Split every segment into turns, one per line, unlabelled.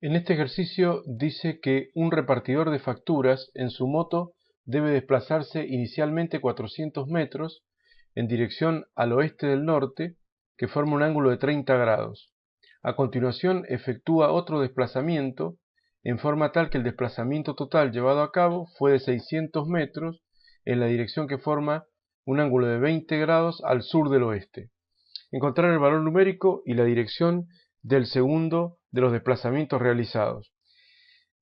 En este ejercicio dice que un repartidor de facturas en su moto debe desplazarse inicialmente 400 metros en dirección al oeste del norte, que forma un ángulo de 30 grados. A continuación efectúa otro desplazamiento en forma tal que el desplazamiento total llevado a cabo fue de 600 metros en la dirección que forma un ángulo de 20 grados al sur del oeste. Encontrar el valor numérico y la dirección del segundo de los desplazamientos realizados.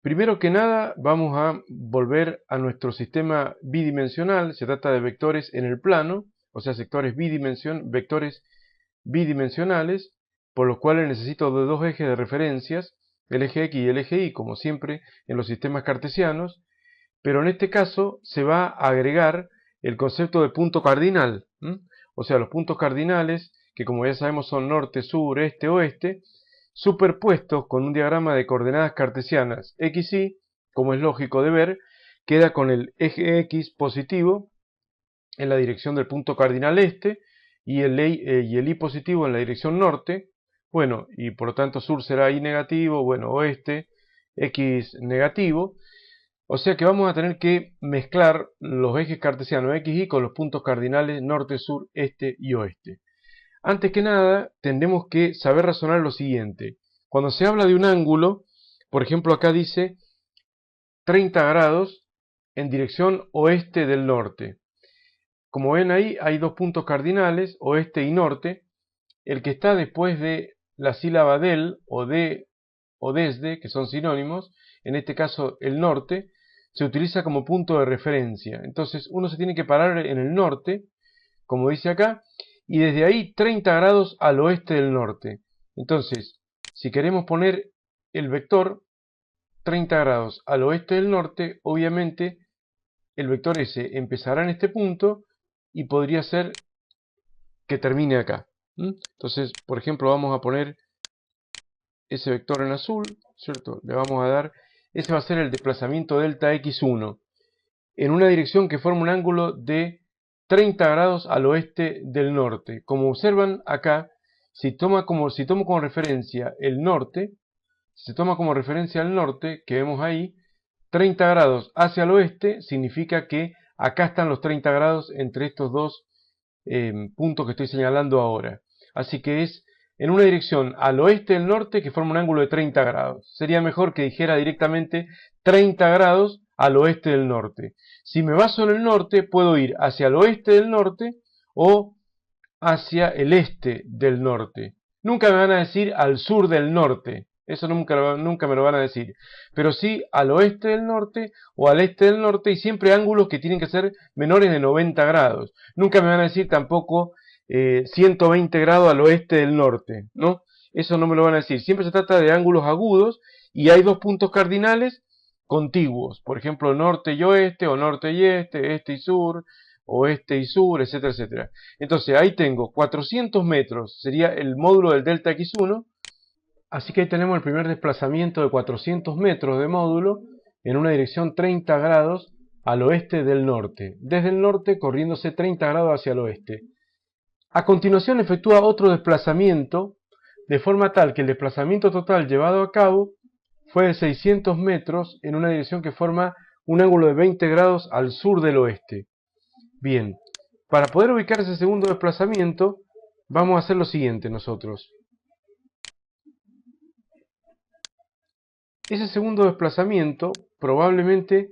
Primero que nada vamos a volver a nuestro sistema bidimensional. Se trata de vectores en el plano, o sea, vectores bidimensionales, por los cuales necesito de dos ejes de referencias, el eje X y el eje Y, como siempre en los sistemas cartesianos, pero en este caso se va a agregar el concepto de punto cardinal, o sea, los puntos cardinales, que como ya sabemos son norte, sur, este, oeste, superpuestos con un diagrama de coordenadas cartesianas X, Y, como es lógico de ver, queda con el eje X positivo en la dirección del punto cardinal este y el Y positivo en la dirección norte. Bueno, y por lo tanto sur será Y negativo, bueno, oeste, X negativo. O sea que vamos a tener que mezclar los ejes cartesianos X y Y con los puntos cardinales norte, sur, este y oeste. Antes que nada, tendremos que saber razonar lo siguiente. Cuando se habla de un ángulo, por ejemplo acá dice 30 grados en dirección oeste del norte. Como ven ahí, hay dos puntos cardinales, oeste y norte. El que está después de la sílaba del o de o desde, que son sinónimos, en este caso el norte, se utiliza como punto de referencia. Entonces uno se tiene que parar en el norte, como dice acá, y desde ahí 30 grados al oeste del norte. Entonces, si queremos poner el vector 30 grados al oeste del norte, obviamente el vector S empezará en este punto y podría ser que termine acá. Entonces, por ejemplo, vamos a poner ese vector en azul, ¿cierto? Le vamos a dar, ese va a ser el desplazamiento delta x1 en una dirección que forma un ángulo de 30 grados al oeste del norte. Como observan acá, si tomo como referencia el norte, si se toma como referencia el norte, que vemos ahí, 30 grados hacia el oeste significa que acá están los 30 grados entre estos dos puntos que estoy señalando ahora. Así que es en una dirección al oeste del norte que forma un ángulo de 30 grados. Sería mejor que dijera directamente 30 grados al oeste del norte. Si me baso en el norte, puedo ir hacia el oeste del norte o hacia el este del norte. Nunca me van a decir al sur del norte. Eso nunca me lo van a decir. Pero sí al oeste del norte o al este del norte, y siempre ángulos que tienen que ser menores de 90 grados. Nunca me van a decir tampoco 120 grados al oeste del norte, ¿no? Eso no me lo van a decir. Siempre se trata de ángulos agudos y hay dos puntos cardinales contiguos. Por ejemplo, norte y oeste, o norte y este y sur, oeste y sur, etcétera, etcétera. Entonces ahí tengo 400 metros, sería el módulo del delta x1. Así que ahí tenemos el primer desplazamiento de 400 metros de módulo en una dirección 30 grados al oeste del norte. Desde el norte corriéndose 30 grados hacia el oeste. A continuación efectúa otro desplazamiento de forma tal que el desplazamiento total llevado a cabo fue de 600 metros en una dirección que forma un ángulo de 20 grados al sur del oeste. Bien, para poder ubicar ese segundo desplazamiento vamos a hacer lo siguiente nosotros. Ese segundo desplazamiento probablemente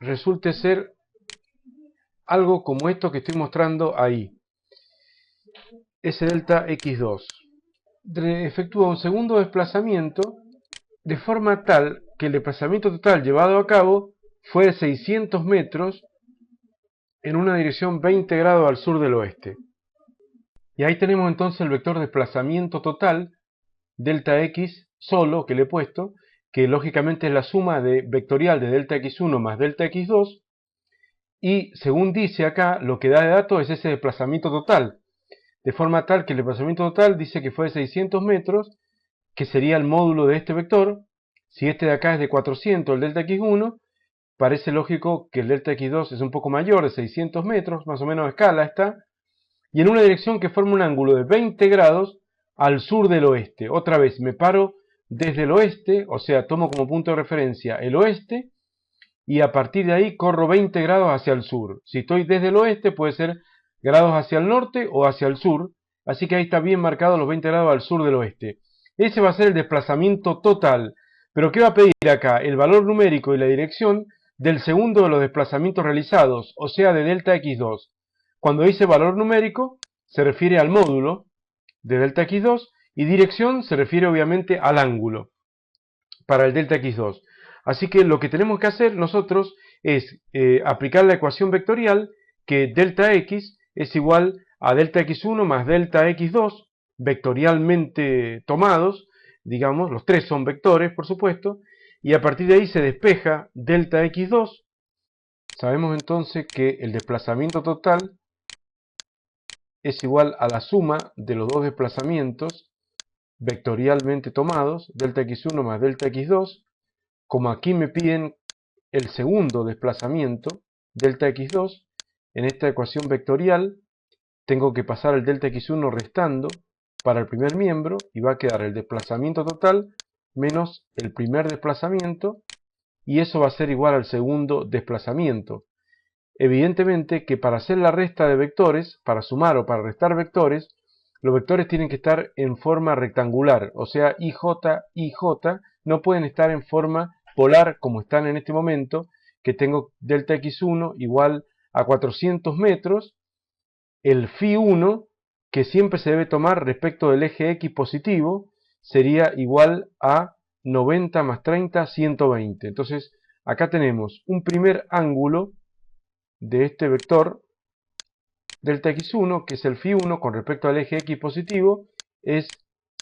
resulte ser algo como esto que estoy mostrando ahí. Ese delta x2. Efectúa un segundo desplazamiento de forma tal que el desplazamiento total llevado a cabo fue de 600 metros en una dirección 20 grados al sur del oeste. Y ahí tenemos entonces el vector desplazamiento total, delta x solo, que le he puesto, que lógicamente es la suma vectorial de delta x1 más delta x2, y según dice acá, lo que da de dato es ese desplazamiento total, de forma tal que el desplazamiento total dice que fue de 600 metros, que sería el módulo de este vector. Si este de acá es de 400, el delta x1, parece lógico que el delta x2 es un poco mayor, de 600 metros, más o menos a escala está, y en una dirección que forma un ángulo de 20 grados al sur del oeste. Otra vez, me paro desde el oeste, o sea, tomo como punto de referencia el oeste, y a partir de ahí corro 20 grados hacia el sur. Si estoy desde el oeste, puede ser grados hacia el norte o hacia el sur, así que ahí está bien marcado los 20 grados al sur del oeste. Ese va a ser el desplazamiento total. Pero ¿qué va a pedir acá? El valor numérico y la dirección del segundo de los desplazamientos realizados, o sea, de delta x2. Cuando dice valor numérico, se refiere al módulo de delta x2, y dirección se refiere obviamente al ángulo para el delta x2. Así que lo que tenemos que hacer nosotros es aplicar la ecuación vectorial, que delta x es igual a delta x1 más delta x2, vectorialmente tomados, digamos, los tres son vectores, por supuesto, y a partir de ahí se despeja delta x2. Sabemos entonces que el desplazamiento total es igual a la suma de los dos desplazamientos vectorialmente tomados, delta x1 más delta x2, como aquí me piden el segundo desplazamiento, delta x2, en esta ecuación vectorial tengo que pasar el delta x1 restando para el primer miembro y va a quedar el desplazamiento total menos el primer desplazamiento, y eso va a ser igual al segundo desplazamiento. Evidentemente que para hacer la resta de vectores, para sumar o para restar vectores, los vectores tienen que estar en forma rectangular, o sea, IJ, IJ, no pueden estar en forma polar como están en este momento, que tengo delta x1 igual a 400 metros, el φ1, que siempre se debe tomar respecto del eje x positivo, sería igual a 90 más 30, 120. Entonces, acá tenemos un primer ángulo de este vector delta x1, que es el φ1 con respecto al eje x positivo, es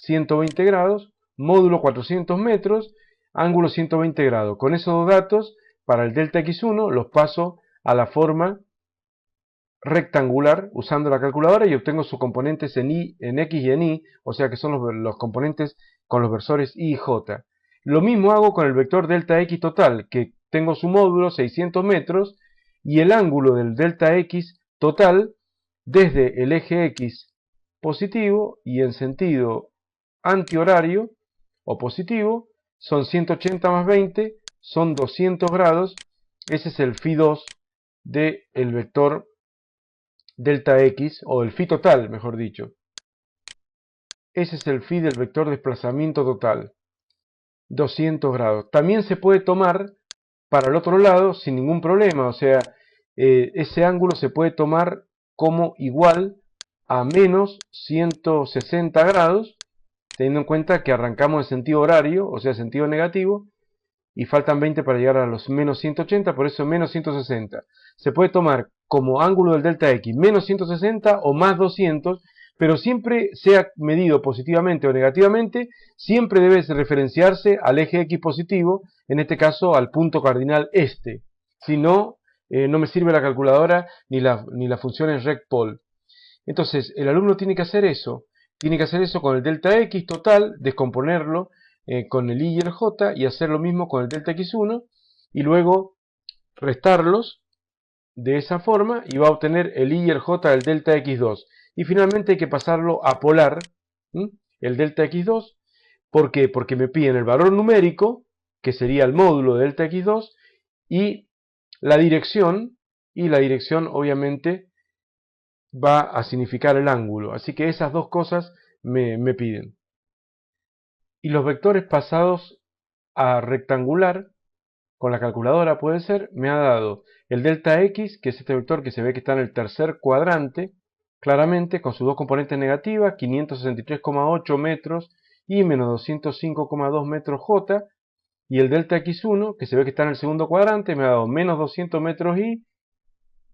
120 grados, módulo 400 metros, ángulo 120 grados. Con esos dos datos, para el delta x1 los paso a la forma rectangular usando la calculadora y obtengo sus componentes en x y en y, o sea que son los componentes con los versores y y j. Lo mismo hago con el vector delta x total, que tengo su módulo 600 metros, y el ángulo del delta x total desde el eje x positivo y en sentido antihorario o positivo son 180 más 20, son 200 grados. Ese es el φ2 del vector delta x, o el φ total, mejor dicho. Ese es el φ del vector desplazamiento total, 200 grados. También se puede tomar para el otro lado sin ningún problema, o sea, ese ángulo se puede tomar como igual a menos 160 grados, teniendo en cuenta que arrancamos en sentido horario, o sea, sentido negativo, y faltan 20 para llegar a los menos 180, por eso menos 160. Se puede tomar como ángulo del delta x menos 160 o más 200, pero siempre sea medido positivamente o negativamente, siempre debe referenciarse al eje x positivo, en este caso al punto cardinal este. Si no, no me sirve la calculadora ni las funciones recpol. Entonces, el alumno tiene que hacer eso con el delta x total, descomponerlo con el y y el j, y hacer lo mismo con el delta x1, y luego restarlos de esa forma, y va a obtener el y y el j del delta x2. Y finalmente hay que pasarlo a polar, el delta x2. ¿Por qué? Porque me piden el valor numérico, que sería el módulo de delta x2, y la dirección obviamente va a significar el ángulo. Así que esas dos cosas me piden. Y los vectores pasados a rectangular, con la calculadora puede ser, me ha dado el delta x, que es este vector que se ve que está en el tercer cuadrante, claramente con sus dos componentes negativas, 563,8 metros y menos 205,2 metros j, y el delta x1, que se ve que está en el segundo cuadrante, me ha dado menos 200 metros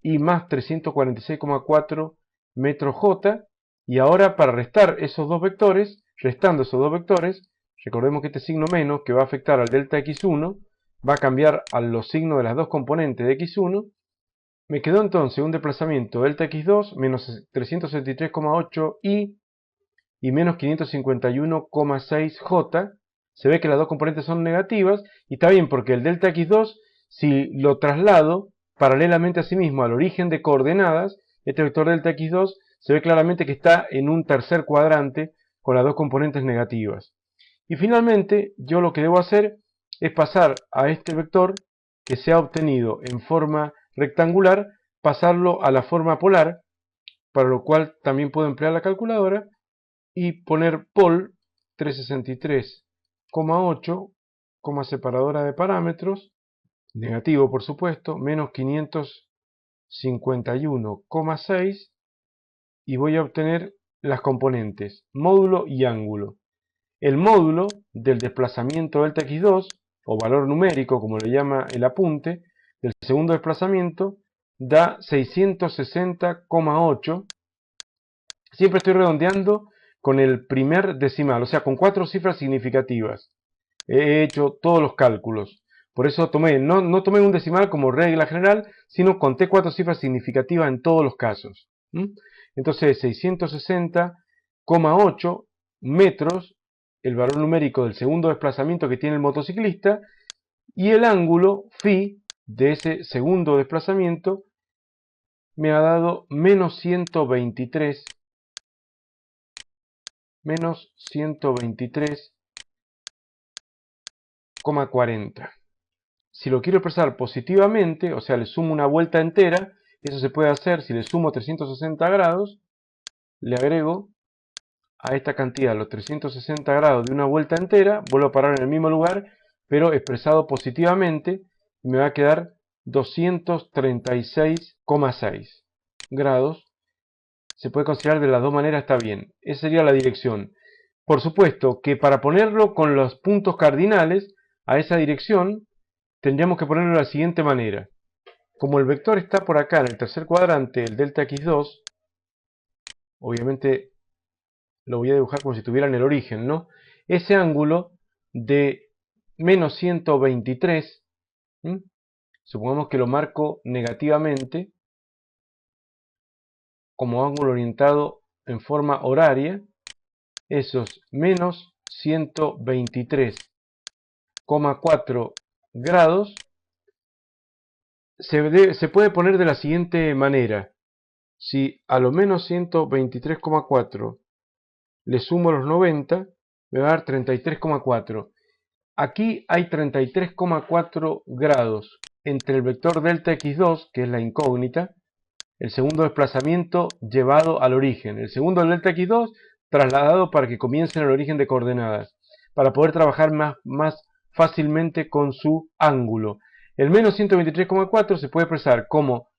y más 346,4 metros j, y ahora para restar esos dos vectores, restando esos dos vectores, recordemos que este signo menos que va a afectar al delta x1 va a cambiar a los signos de las dos componentes de x1. Me quedó entonces un desplazamiento delta x2 menos 373,8 y menos 551,6 j. Se ve que las dos componentes son negativas, y está bien porque el delta x2, si lo traslado paralelamente a sí mismo al origen de coordenadas, este vector delta x2 se ve claramente que está en un tercer cuadrante con las dos componentes negativas. Y finalmente, yo lo que debo hacer es pasar a este vector que se ha obtenido en forma rectangular, pasarlo a la forma polar, para lo cual también puedo emplear la calculadora y poner pol 363,8, coma separadora de parámetros, negativo por supuesto, menos 551,6, y voy a obtener las componentes módulo y ángulo. El módulo del desplazamiento delta x2, o valor numérico como le llama el apunte, del segundo desplazamiento, da 660,8. Siempre estoy redondeando con el primer decimal, o sea, con 4 cifras significativas. He hecho todos los cálculos. Por eso no tomé un decimal como regla general, sino conté 4 cifras significativas en todos los casos. Entonces, 660,8 metros, el valor numérico del segundo desplazamiento que tiene el motociclista, y el ángulo phi de ese segundo desplazamiento me ha dado menos 123,40. Si lo quiero expresar positivamente, o sea, le sumo una vuelta entera, eso se puede hacer si le sumo 360 grados, le agrego a esta cantidad los 360 grados de una vuelta entera, vuelvo a parar en el mismo lugar, pero expresado positivamente, me va a quedar 236,6 grados. Se puede considerar de las dos maneras, está bien. Esa sería la dirección. Por supuesto que para ponerlo con los puntos cardinales a esa dirección, tendríamos que ponerlo de la siguiente manera. Como el vector está por acá en el tercer cuadrante, el delta x2, obviamente lo voy a dibujar como si estuviera en el origen, ¿no? Ese ángulo de menos 123, supongamos que lo marco negativamente, como ángulo orientado en forma horaria, esos menos 123,4 grados se puede poner de la siguiente manera. Si a lo menos 123,4 le sumo los 90, me va a dar 33,4. Aquí hay 33,4 grados entre el vector delta x2, que es la incógnita, el segundo desplazamiento llevado al origen, el segundo delta x2 trasladado para que comience en el origen de coordenadas, para poder trabajar más fácilmente con su ángulo. El menos 123,4 se puede expresar como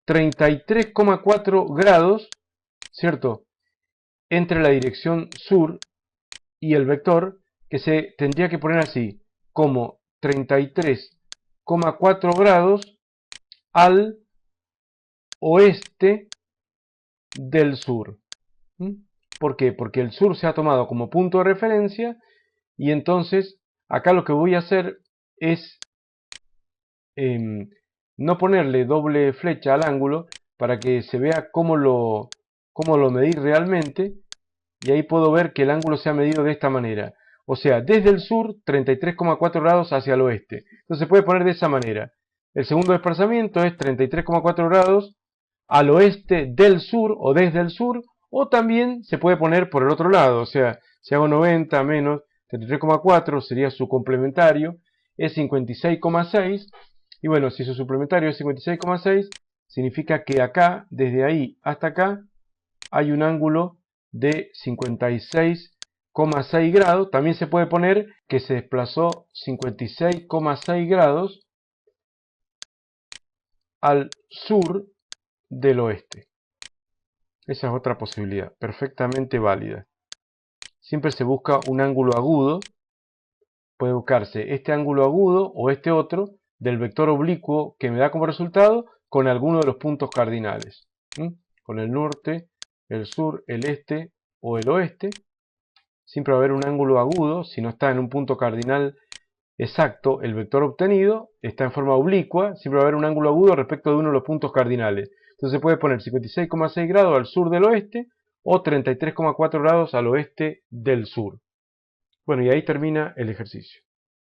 33,4 grados, ¿cierto?, entre la dirección sur y el vector, que se tendría que poner así, como 33,4 grados al oeste del sur. ¿Por qué? Porque el sur se ha tomado como punto de referencia, y entonces acá lo que voy a hacer es no ponerle doble flecha al ángulo para que se vea cómo lo medí realmente, y ahí puedo ver que el ángulo se ha medido de esta manera. O sea, desde el sur, 33,4 grados hacia el oeste. Entonces se puede poner de esa manera. El segundo desplazamiento es 33,4 grados al oeste del sur o desde el sur, o también se puede poner por el otro lado. O sea, si hago 90 menos 33,4 sería su complementario, es 56,6. Y bueno, si su suplementario es 56,6, significa que acá, desde ahí hasta acá, hay un ángulo de 56,6 grados. También se puede poner que se desplazó 56,6 grados al sur del oeste. Esa es otra posibilidad, perfectamente válida. Siempre se busca un ángulo agudo. Puede buscarse este ángulo agudo o este otro del vector oblicuo que me da como resultado con alguno de los puntos cardinales. Con el norte, el sur, el este o el oeste. Siempre va a haber un ángulo agudo. Si no está en un punto cardinal exacto, el vector obtenido está en forma oblicua. Siempre va a haber un ángulo agudo respecto de uno de los puntos cardinales. Entonces se puede poner 56,6 grados al sur del oeste o 33,4 grados al oeste del sur. Bueno, y ahí termina el ejercicio.